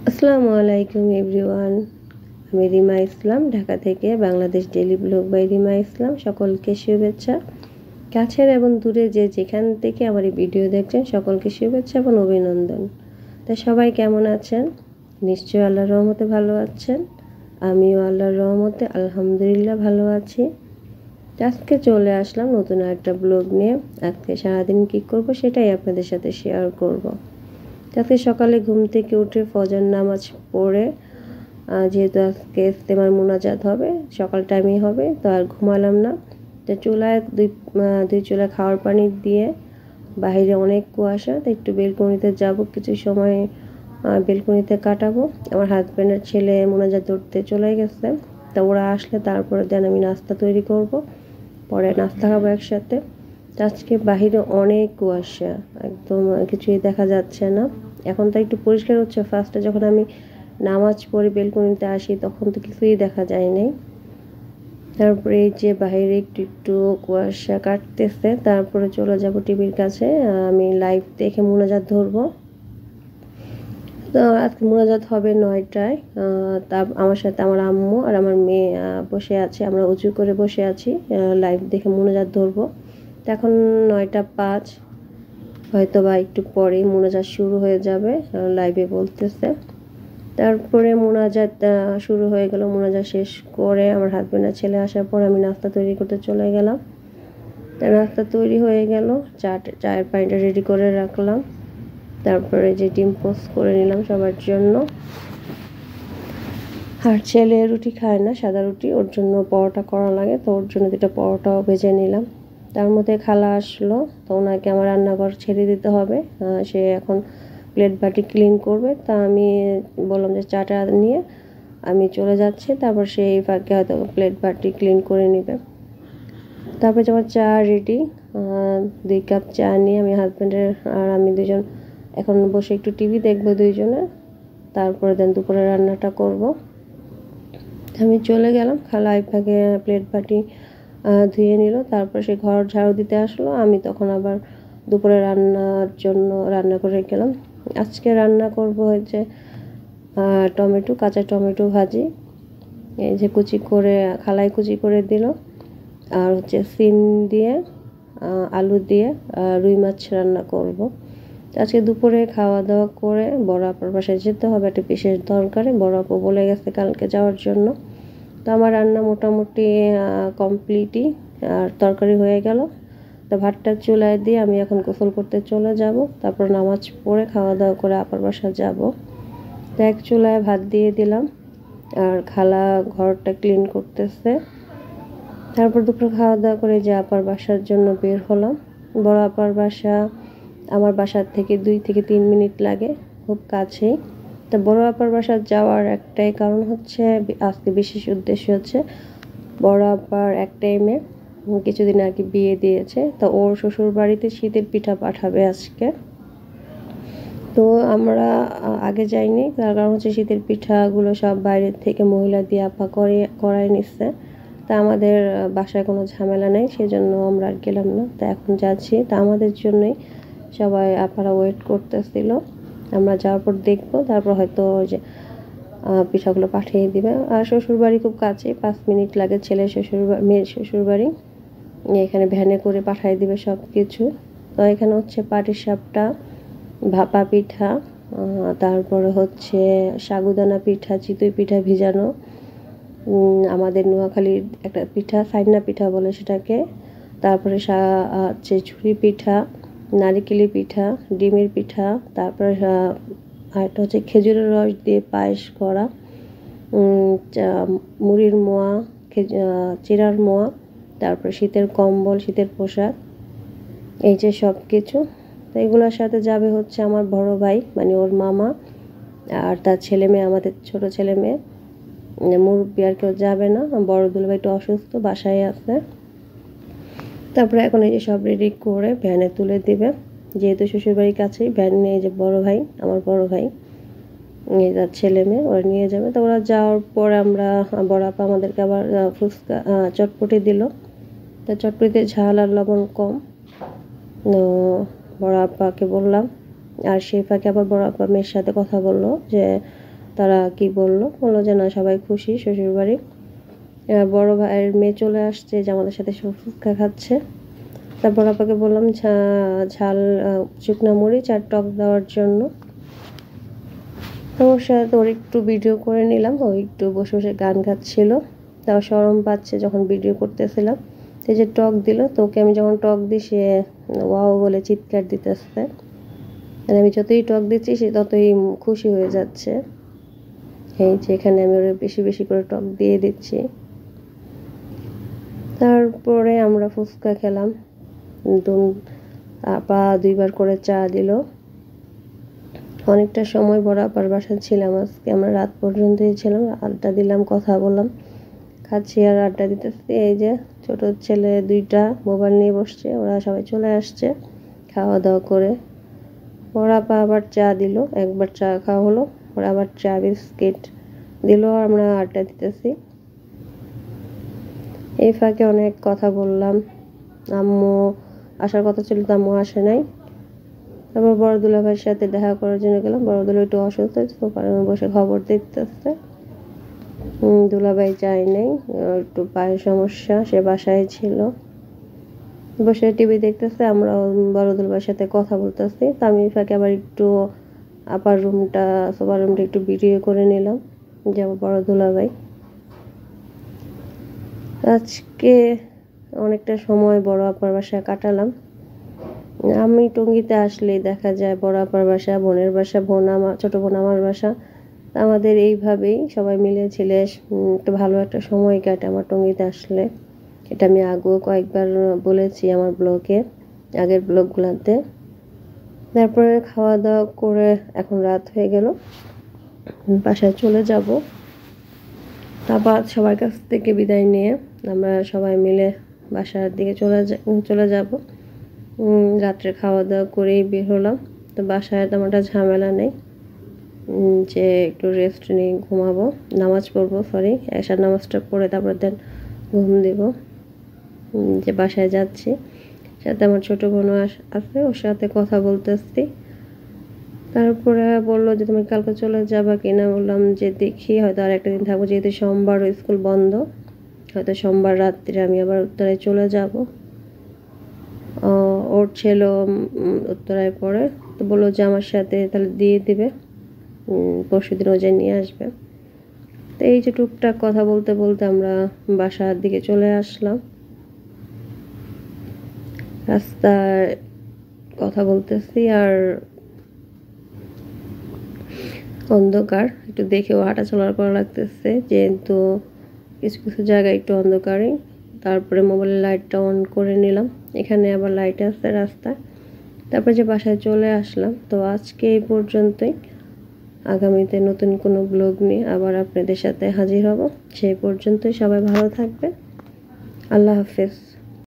আসসালামু আলাইকুম এভরিওয়ান। আমি রিমা ইসলাম, ঢাকা থেকে Bangladesh daily blog by Rima Islam. সকলকে শুভেচ্ছা। কাছের এবং দূরে যে যেখান থেকে আমার এই ভিডিও দেখছেন সকলকে শুভেচ্ছা এবং অভিনন্দন। তা সবাই কেমন আছেন? নিশ্চয়ই আল্লাহর রহমতে ভালো আছেন। আমিও আল্লাহর রহমতে আলহামদুলিল্লাহ ভালো আছি। আজকে চলে আসলাম নতুন একটা ব্লগ নিয়ে। আজকে সারাদিন কী করব সেটাই আপনাদের সাথে শেয়ার করব। আজকে সকালে ঘুম থেকে উঠে ফজর নামাজ পড়ে, যেহেতু আজকে ইস্তেমার মোনাজাত হবে, সকাল টাইমেই হবে, তো আর ঘুমালাম না। তো চুলায় দুই চুলা খাওয়ার পানি দিয়ে, বাইরে অনেক কুয়াশা, তো একটু বেলকনিতে যাব, কিছু সময় বেলকনিতে কাটাবো। আমার হাজব্যান্ডের ছেলে মোনাজাত ধরতে চলে গেছে, তো ওরা আসলে তারপরে দেন আমি নাস্তা তৈরি করব, পরে নাস্তা খাবো একসাথে। আজকে বাহিরে অনেক কুয়াশা, একদম কিছুই দেখা যাচ্ছে না। এখন তো একটু পরিষ্কার হচ্ছে। ফার্স্টে যখন আমি নামাজ পড়ে বেলকনিতে আসি তখন তো কিছুই দেখা যায় নাই। তারপরে এই যে বাইরে একটু একটু কুয়াশা কাটতেছে, তারপরে চলে যাব টিভির কাছে। আমি লাইভ দেখে মোনাজাত ধরবো। তো আজকে মোনাজাত হবে 9টায়। তা আমার সাথে আমার আম্মু আর আমার মেয়ে বসে আছে, আমরা উঁচু করে বসে আছি, লাইভ দেখে মোনাজাত ধরবো। তো এখন 9টা 5, হয়তো বা একটু পরেই মোনাজাত শুরু হয়ে যাবে, লাইভে বলতেছে। তারপরে মোনাজাত শুরু হয়ে গেল। মোনাজাত শেষ করে আমার হাজব্যান্ডের ছেলে আসার পর আমি নাস্তা তৈরি করতে চলে গেলাম। তা নাস্তা তৈরি হয়ে গেল, চায়ের পানিটা রেডি করে রাখলাম। তারপরে যে ডিম পোস্ট করে নিলাম সবার জন্য। আর ছেলে রুটি খায় না, সাদা রুটি, ওর জন্য পরোটা করা লাগে, তো ওর জন্য 2টা পরোটাও ভেজে নিলাম। তার মধ্যে খালা আসলো, তো ওনাকে আমার রান্নাঘর ছেড়ে দিতে হবে। সে এখন প্লেট বাটি ক্লিন করবে। তা আমি বললাম যে চাটা নিয়ে আমি চলে যাচ্ছি, তারপর সেই ফাঁকে হয়তো প্লেট বাটি ক্লিন করে নেবে। তারপরে আমার চা রেডি। 2 কাপ চা নিয়ে আমি হাজব্যান্ডের আর আমি দুজন এখন বসে একটু টিভি দেখবো দুইজনে। তারপরে দেন দুপুরে রান্নাটা করব। আমি চলে গেলাম, খালা এক ফাঁকে প্লেট বাটি ধুয়ে নিল, তারপর সে ঘর ঝাড়ু দিতে আসলো। আমি তখন আবার দুপুরে রান্নার জন্য রান্না করে গেলাম। আজকে রান্না করব হচ্ছে টমেটো, কাঁচা টমেটো ভাজি। এই যে কুচি করে খালাই কুচি করে দিল, আর হচ্ছে সিম দিয়ে আলু দিয়ে রুই মাছ রান্না করব। আজকে দুপুরে খাওয়া দাওয়া করে বড় আপার বাসায় যেতে হবে একটা বিশেষ দরকারে। বড় আপু বলে গেছে কালকে যাওয়ার জন্য। তো আমার রান্না মোটামুটি কমপ্লিটই, আর তরকারি হয়ে গেল। তো ভাতটা চুলায় দিয়ে আমি এখন গোসল করতে চলে যাব, তারপর নামাজ পড়ে খাওয়া দাওয়া করে আপার বাসা যাব। তো এক চুলায় ভাত দিয়ে দিলাম, আর খালা ঘরটা ক্লিন করতেছে। তারপর দুপুরে খাওয়া দাওয়া করে যে আপার বাসার জন্য বের হলাম। বড় আপার বাসা আমার বাসার থেকে 2 থেকে 3 মিনিট লাগে, খুব কাছেই। তো বড় আপার বাসা যাওয়ার একটাই কারণ হচ্ছে, আজকে বিশেষ উদ্দেশ্য হচ্ছে বড় আপার একটা মেয়ে কিছুদিন আগে বিয়ে দিয়েছে, তো ওর শ্বশুর বাড়িতে শীতের পিঠা পাঠাবে আজকে। তো আমরা আগে যাইনি, তার কারণ হচ্ছে শীতের পিঠাগুলো সব বাইরের থেকে মহিলা দিয়ে আপা করাই নিচ্ছে। তা আমাদের বাসায় কোনো ঝামেলা নেই, সেজন্য আমরা আর গেলাম না। তা এখন যাচ্ছি, তা আমাদের জন্যই সবাই আপারা ওয়েট করতেছিল। আমরা যাওয়ার পর দেখবো, তারপর হয়তো যে পিঠাগুলো পাঠিয়ে দিবে। আর শ্বশুরবাড়ি খুব কাছে, 5 মিনিট লাগে ছেলের মেয়ের শ্বশুরবাড়ি। এখানে ভ্যানে করে পাঠিয়ে দিবে সব কিছু। তো এখানে হচ্ছে পাটিসাপটা, ভাপা পিঠা, তারপরে হচ্ছে সাগুদানা পিঠা, চিতই পিঠা ভিজানো, আমাদের নোয়াখালীর একটা পিঠা সাইনা পিঠা বলে সেটাকে, তারপরে হচ্ছে ঝুরি পিঠা, নারিকেলি পিঠা, ডিমের পিঠা, তারপরে আরেকটা হচ্ছে খেজুরের রস দিয়ে পায়েস করা, মুড়ির মোয়া, চিড়ার মোয়া, তারপরে শীতের কম্বল, শীতের পোশাক, এই যে সব কিছু। তো এগুলোর সাথে যাবে হচ্ছে আমার বড় ভাই, মানে ওর মামা আর তার ছেলে মেয়ে, আমাদের ছোট ছেলে মেয়ে। মুরব্বী আর কেউ যাবে না, বড় দুলাভাই একটু অসুস্থ, বাসায় আছে। তারপরে এখন এই যে সব রেডি করে ভ্যানে তুলে দিবে, যেহেতু শ্বশুরবাড়ির কাছেই ভ্যান নিয়ে, যে বড় ভাই, আমার বড় ভাই, এই তার ছেলে মেয়ে, ওরা নিয়ে যাবে। তো ওরা যাওয়ার পর আমরা বড় আপা আমাদেরকে আবার ফুচকা চটপটি দিল। তা চটপটিতে ঝাল আর লবণ কম। বড় আপাকে বললাম, আর সেই ফাঁকে আবার বড় আপা মেয়ের সাথে কথা বললো যে তারা কি বললো যে না সবাই খুশি শ্বশুরবাড়ি। বড় ভাইয়ের মেয়ে চলে আসছে যে আমাদের সাথে সব ফুচকা খাচ্ছে। তারপর আপাকে বললাম ঝাল শুকনা মরিচ আর টক দেওয়ার জন্য। ওর সাথে ওর একটু ভিডিও করে নিলাম, ও একটু বসে বসে গান গাচ্ছিল, তাও শরম পাচ্ছে যখন ভিডিও করতেছিলাম। সে যে টক দিল, তো ওকে আমি যখন টক দিই সে ওয়াও বলে চিৎকার দিতেছে, আর আমি যতই টক দিচ্ছি সে ততই খুশি হয়ে যাচ্ছে। এই যে এখানে আমি ওরা বেশি বেশি করে টক দিয়ে দিচ্ছি। তারপরে আমরা ফুচকা খেলাম, আপা 2বার করে চা দিল। অনেকটা সময় বড় আপার বাসায় ছিলাম আজকে, আমরা রাত পর্যন্তই ছিলাম, আড্ডা দিলাম, কথা বললাম, খাচ্ছি আর আড্ডা দিতেছি। এই যে ছোট ছেলে 2টা মোবাইল নিয়ে বসছে, ওরা সবাই চলে আসছে খাওয়া দাওয়া করে। ওরা আপা আবার চা দিল, একবার চা খাওয়া হলো, ওরা আবার চা বিস্কিট দিল, আমরা আড্ডা দিতেছি। এই ফাঁকে অনেক কথা বললাম। আম্মু আসার কথা ছিল, তো আম্মু আসে নাই। তারপর বড় দুলাভাইয়ের সাথে দেখা করার জন্য গেলাম। বড় দুলা একটু অসুস্থ, বসে খবর দেখতেছে। দুলাভাই যায় নাই, একটু পায়ের সমস্যা, সে বাসায় ছিল, বসে টিভি দেখতেছে। আমরা বড় দুলাভাইয়ের সাথে কথা বলতেছি। তো আমি এই ফাঁকে আবার একটু আপার রুমটা, সোফার রুমটা একটু ভিডিও করে নিলাম, যে আমার বড় দুলাভাই। আজকে অনেকটা সময় বড় আপার বাসায় কাটালাম। আমি টঙ্গীতে আসলেই দেখা যায় বড় আপার বাসা, বোনের বাসা, ছোট বোন আমার বাসা। আমাদের এইভাবেই সবাই মিলে ছেলে একটু ভালো একটা সময় কাটে আমার টঙ্গীতে আসলে। এটা আমি আগেও কয়েকবার বলেছি আমার ব্লগে, আগের ব্লগগুলোতে। তারপরে খাওয়া দাওয়া করে এখন রাত হয়ে গেল, বাসায় চলে যাব। তারপর সবার কাছ থেকে বিদায় নিয়ে আমরা সবাই মিলে বাসার দিকে চলে যাব। রাত্রে খাওয়া দাওয়া করেই বের হলাম। তো বাসায় তেমন একটা ঝামেলা নেই, যে একটু রেস্ট নিয়ে ঘুমাবো, নামাজ পড়বো, এশার নামাজটা পড়ে তারপর দেন ঘুম দেব। যে বাসায় যাচ্ছি, সাথে আমার ছোটো বোনও আছে, ওর সাথে কথা বলতেছি। তারপরে বললো যে তুমি কালকে চলে যাবা কিনা, বললাম যে দেখি, হয়তো আর একটা দিন থাকবো, যেহেতু সোমবার স্কুল বন্ধ, হয়তো সোমবার রাত্রে আমি আবার উত্তরায় চলে যাব। ওর ছেলেও উত্তরায় পড়ে, তো বললো যে আমার সাথে তাহলে দিয়ে দিবে, পরশুদিন ও যে নিয়ে আসবে। তো এই যে টুকটাক কথা বলতে বলতে আমরা বাসার দিকে চলে আসলাম। রাস্তায় কথা বলতেছি আর অন্ধকার, একটু দেখেও হাঁটা চলার করা লাগতেছে, যেহেতু কিছু কিছু জায়গায় একটু অন্ধকারই। তারপরে মোবাইলের লাইটটা অন করে নিলাম, এখানে আবার লাইট আছে রাস্তায়। তারপরে যে বাসায় চলে আসলাম। তো আজকে এই পর্যন্তই, আগামীতে নতুন কোনো ব্লগ নিয়ে আবার আপনাদের সাথে হাজির হব। সেই পর্যন্তই সবাই ভালো থাকবেন, আল্লাহ হাফেজ।